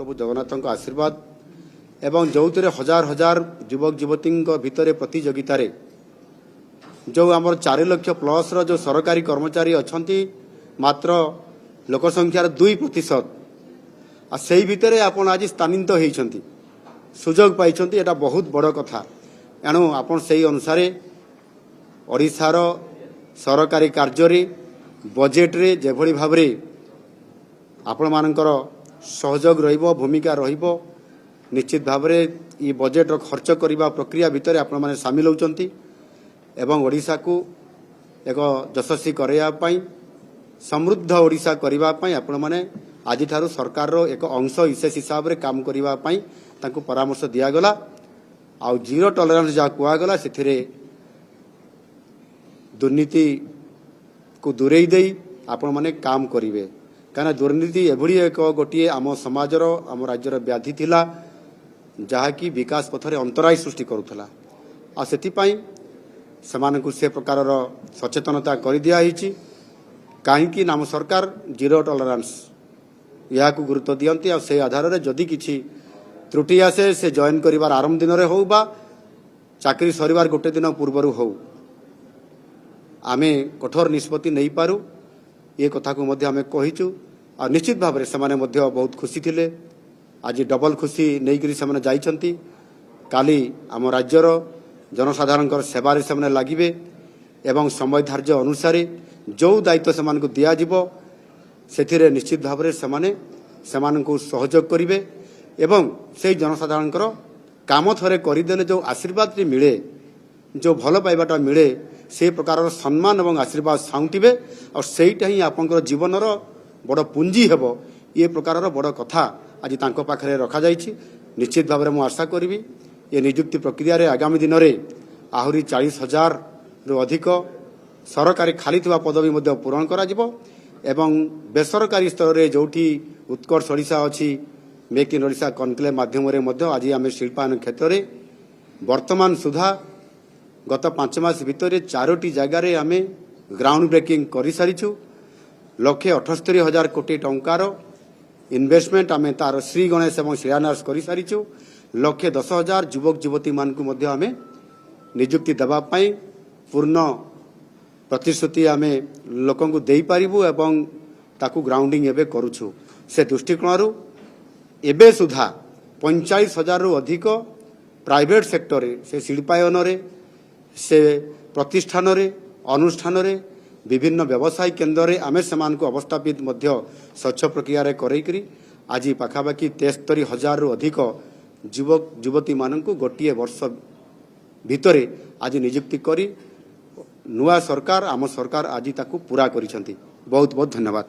महाप्रभु जगन्नाथ आशीर्वाद एवं जो हजार हजार युवक युवती भितर प्रतियोगिता जो आम 4 लाख प्लस जो सरकारी कर्मचारी अच्छा मात्र लोक संख्यार 2% से भितर आपण आज स्थानित होती सुजोग पाई एटा बहुत बड़ कथा एणु आपण से अनुसार ओडिशार सरकारी कार्य बजेट रे जेभली भाव आपण मानकर सहयोग रहिबो भूमिका रहिबो निश्चित भाव ये बजेट खर्च करने प्रक्रिया भितर आपण माने शामिल होचंती एवं ओडिशा को एक यशस्वी करने समृद्ध ओडिशा करने आपण माने आज ठारू सरकार रो एक अंश विशेष हिसाब रे काम करने तांको परामर्श दियागला आ जीरो टॉलरेंस जहाँ कहगला से दुर्नीति को दूरे दे आपण माने काम करिवे कारण दुर्नीति एभली एक गोटे आम समाजर आम राज्यर व्याधि थिला जहाँकि विकास पथरे अंतराय सृष्टि करुला आ सेतिपाई सेमानकु से प्रकार सचेतनता कर दिया कहीं आम सरकार जीरो टॉलरेंस या गुरुत्व दियंती आ से आधार रे जदि किछि त्रुटि आसे से जॉइन करिवार आरंभ दिन रे हो बा चाकरी सरिवार गोटे दिन पूर्वर हो आमे कठोर निष्पत्ति नहीं पारू ये कथा को मध्य आमे कहिचु आ निश्चित भाव में सेमाने मध्य बहुत खुशी थिले आज डबल खुशी नहीं करी सेमाने जाइछंती काली आम राज्यर जनसाधारण सेवा रे सेमाने लागिबे एवं समय धार्य अनुसार जो दायित्व सेमानकु दिया जिवो सेथिरे निश्चित भाव में सेमाने सेमानकु सहयोग करिवे एवं से जनसाधारण काम थरे करदेले जो आशीर्वाद मिले जो भल पाइबाटा मिले से प्रकार सम्मान और आशीर्वाद साउंटिबे और सेटा ही आपंकर जीवनर बड़ पुंजी हेबो ये प्रकार बड़ कथा आज तांको पाखरे रखा जाइछि निश्चित भाव में आशा करी ये नियुक्ति प्रक्रिया रे आगामी दिन में आहरी 40,000 रु अधिक सरकारी खाली थिबा पदवी मध्य पूरण करा जिवो एवं बेसरकारी स्तर रे जोठी उत्कर्ष ओडिशा अछि मेक इन ओडिशा कनक्लेव माध्यम रे मध्य आज आम शिल्पायन क्षेत्र में वर्तमान सुधा गत 5 मास भितर 4टी जगार आम ग्राउंड ब्रेकिंग कर सारीचु 1,78,000 कोटी टंकार इन्वेस्टमेंट आम तार श्री गणेश और शिलान्यास कर सारीचु 1,10,000 युवक युवती मानकु मध्य आम नियुक्ति देवाई पूर्ण प्रतिश्रुति आम लोक दे पारिबु एवं ताकू ग्राउंडिंग एबे करूछु से दृष्टिकोण एबे सुधा 45,000 रु अधिक प्राइवेट सेक्टर से शिल्पायन से प्रतिष्ठान अनुष्ठान विभिन्न व्यवसाय केन्द्र आमे समान को अवस्थापित मध्य स्वच्छ प्रक्रिया रे करैकरी आज पाखापाखि 73,000 रु अधिक युवक युवती मानकु गोटे वर्ष भितरे आज नियुक्ति करी नुआ सरकार आम सरकार आज ताकू पूरा करिसंती बहुत बहुत धन्यवाद।